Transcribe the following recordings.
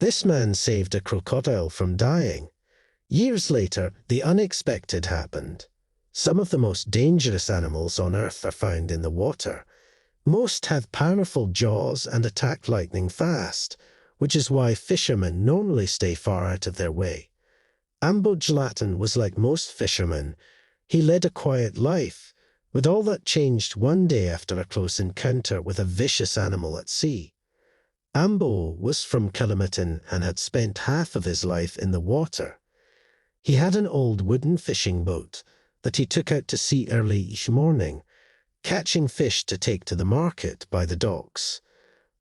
This man saved a crocodile from dying. Years later, the unexpected happened. Some of the most dangerous animals on Earth are found in the water. Most have powerful jaws and attack lightning fast, which is why fishermen normally stay far out of their way. Ambo was like most fishermen. He led a quiet life, but all that changed one day after a close encounter with a vicious animal at sea. Ambo was from Calimatin and had spent half of his life in the water. He had an old wooden fishing boat that he took out to sea early each morning, catching fish to take to the market by the docks.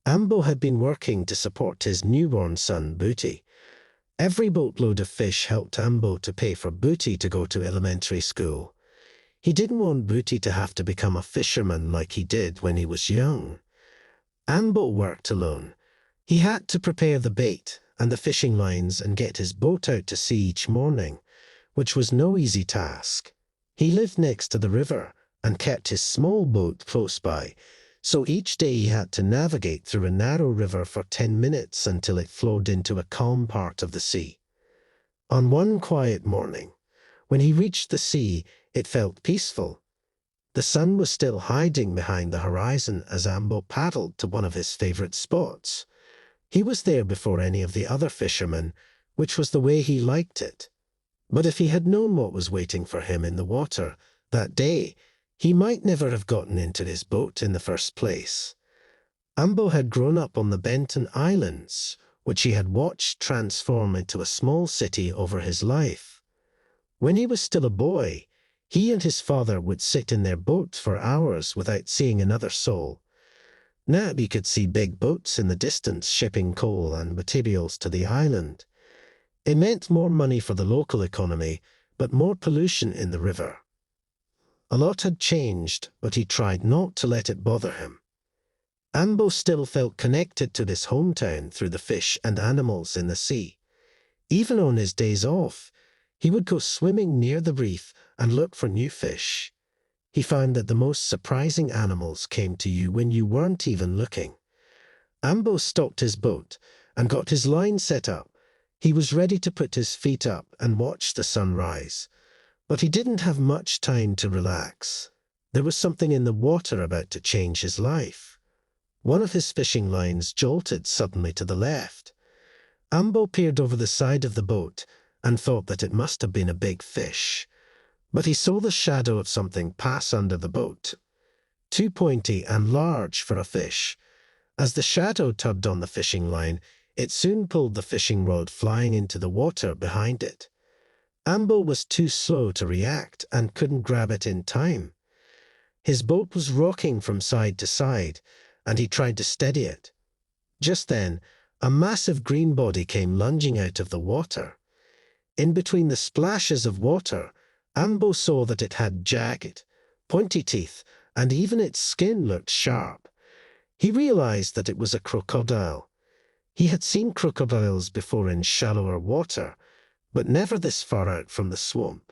Ambo had been working to support his newborn son, Booty. Every boatload of fish helped Ambo to pay for Booty to go to elementary school. He didn't want Booty to have to become a fisherman like he did when he was young. Ambo worked alone. He had to prepare the bait and the fishing lines and get his boat out to sea each morning, which was no easy task. He lived next to the river and kept his small boat close by, so each day he had to navigate through a narrow river for 10 minutes until it flowed into a calm part of the sea. On one quiet morning, when he reached the sea, it felt peaceful. The sun was still hiding behind the horizon as Ambo paddled to one of his favorite spots. He was there before any of the other fishermen, which was the way he liked it. But if he had known what was waiting for him in the water that day, he might never have gotten into his boat in the first place. Ambo had grown up on the Benton Islands, which he had watched transform into a small city over his life. When he was still a boy, he and his father would sit in their boat for hours without seeing another soul. Now he could see big boats in the distance shipping coal and materials to the island. It meant more money for the local economy, but more pollution in the river. A lot had changed, but he tried not to let it bother him. Ambo still felt connected to his hometown through the fish and animals in the sea. Even on his days off, he would go swimming near the reef and look for new fish. He found that the most surprising animals came to you when you weren't even looking. Ambo stocked his boat and got his line set up. He was ready to put his feet up and watch the sun rise. But he didn't have much time to relax. There was something in the water about to change his life. One of his fishing lines jolted suddenly to the left. Ambo peered over the side of the boat and thought that it must have been a big fish. But he saw the shadow of something pass under the boat, too pointy and large for a fish. As the shadow tugged on the fishing line, it soon pulled the fishing rod flying into the water behind it. Ambo was too slow to react and couldn't grab it in time. His boat was rocking from side to side, and he tried to steady it. Just then, a massive green body came lunging out of the water. In between the splashes of water, Ambo saw that it had jagged, pointy teeth, and even its skin looked sharp. He realized that it was a crocodile. He had seen crocodiles before in shallower water, but never this far out from the swamp.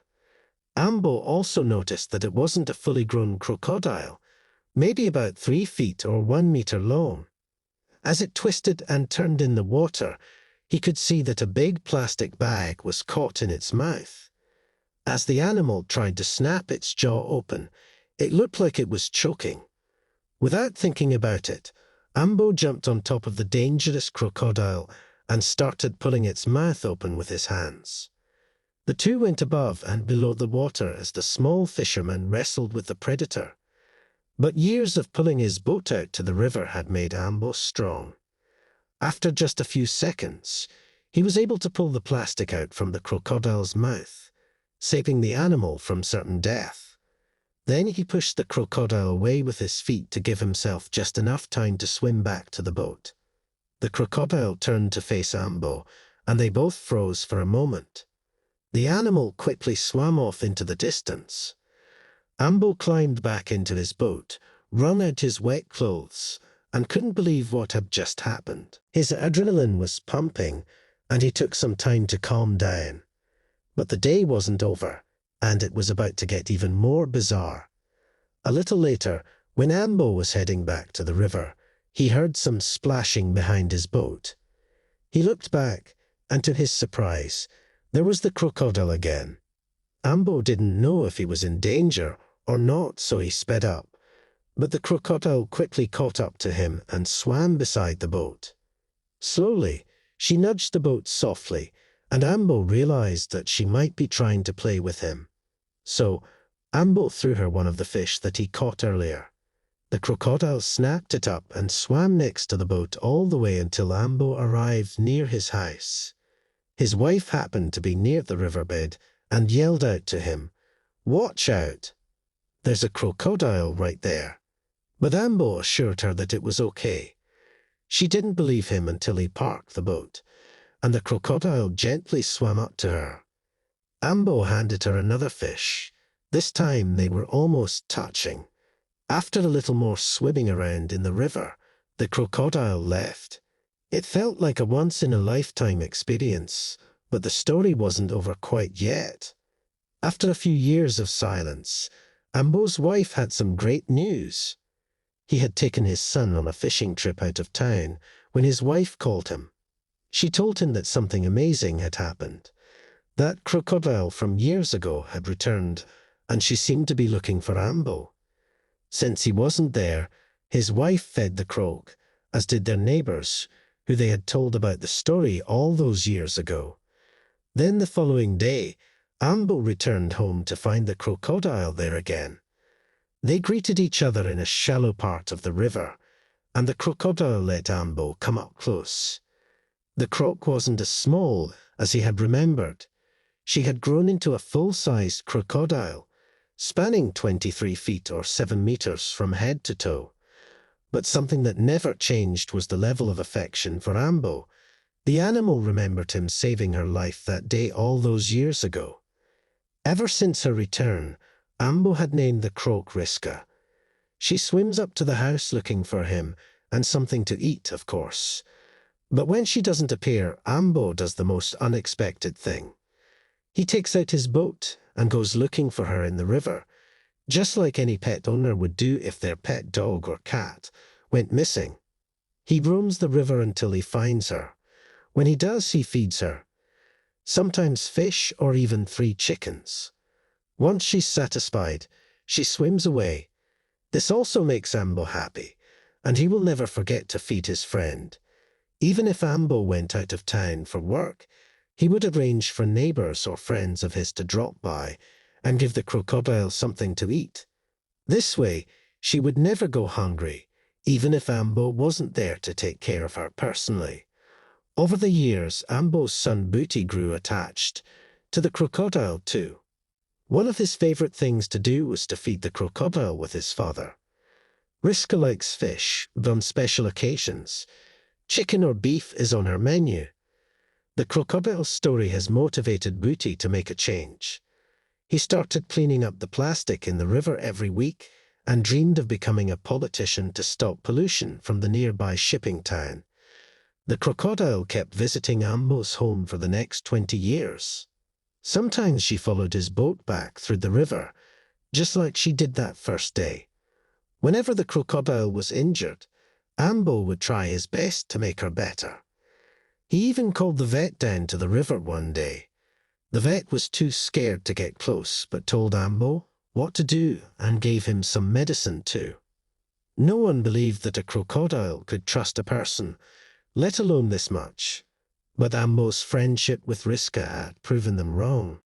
Ambo also noticed that it wasn't a fully grown crocodile, maybe about 3 feet or 1 meter long. As it twisted and turned in the water, he could see that a big plastic bag was caught in its mouth. As the animal tried to snap its jaw open, it looked like it was choking. Without thinking about it, Ambo jumped on top of the dangerous crocodile and started pulling its mouth open with his hands. The two went above and below the water as the small fisherman wrestled with the predator. But years of pulling his boat out to the river had made Ambo strong. After just a few seconds, he was able to pull the plastic out from the crocodile's mouth, saving the animal from certain death. Then he pushed the crocodile away with his feet to give himself just enough time to swim back to the boat. The crocodile turned to face Ambo, and they both froze for a moment. The animal quickly swam off into the distance. Ambo climbed back into his boat, wrung out his wet clothes, and couldn't believe what had just happened. His adrenaline was pumping, and he took some time to calm down. But the day wasn't over, and it was about to get even more bizarre. A little later, when Ambo was heading back to the river, he heard some splashing behind his boat. He looked back, and to his surprise, there was the crocodile again. Ambo didn't know if he was in danger or not, so he sped up. But the crocodile quickly caught up to him and swam beside the boat. Slowly, she nudged the boat softly, and Ambo realized that she might be trying to play with him. So, Ambo threw her one of the fish that he caught earlier. The crocodile snapped it up and swam next to the boat all the way until Ambo arrived near his house. His wife happened to be near the riverbed and yelled out to him, "Watch out! There's a crocodile right there." But Ambo assured her that it was okay. She didn't believe him until he parked the boat, and the crocodile gently swam up to her. Ambo handed her another fish. This time they were almost touching. After a little more swimming around in the river, the crocodile left. It felt like a once-in-a-lifetime experience, but the story wasn't over quite yet. After a few years of silence, Ambo's wife had some great news. He had taken his son on a fishing trip out of town when his wife called him. She told him that something amazing had happened. That crocodile from years ago had returned, and she seemed to be looking for Ambo. Since he wasn't there, his wife fed the croc, as did their neighbors, who they had told about the story all those years ago. Then the following day, Ambo returned home to find the crocodile there again. They greeted each other in a shallow part of the river, and the crocodile let Ambo come up close. The croc wasn't as small as he had remembered. She had grown into a full-sized crocodile, spanning 23 feet or 7 meters from head to toe. But something that never changed was the level of affection for Ambo. The animal remembered him saving her life that day all those years ago. Ever since her return, Ambo had named the croc Riska. She swims up to the house looking for him, and something to eat, of course. But when she doesn't appear, Ambo does the most unexpected thing. He takes out his boat and goes looking for her in the river, just like any pet owner would do if their pet dog or cat went missing. He roams the river until he finds her. When he does, he feeds her. Sometimes fish or even 3 chickens. Once she's satisfied, she swims away. This also makes Ambo happy, and he will never forget to feed his friend. Even if Ambo went out of town for work, he would arrange for neighbors or friends of his to drop by and give the crocodile something to eat. This way, she would never go hungry, even if Ambo wasn't there to take care of her personally. Over the years, Ambo's son Booty grew attached to the crocodile too. One of his favorite things to do was to feed the crocodile with his father. Riska likes fish, but on special occasions, chicken or beef is on her menu. The crocodile's story has motivated Booty to make a change. He started cleaning up the plastic in the river every week and dreamed of becoming a politician to stop pollution from the nearby shipping town. The crocodile kept visiting Ambo's home for the next 20 years. Sometimes she followed his boat back through the river, just like she did that first day. Whenever the crocodile was injured, Ambo would try his best to make her better. He even called the vet down to the river one day. The vet was too scared to get close, but told Ambo what to do and gave him some medicine too. No one believed that a crocodile could trust a person, let alone this much. But Ambo's friendship with Riska had proven them wrong.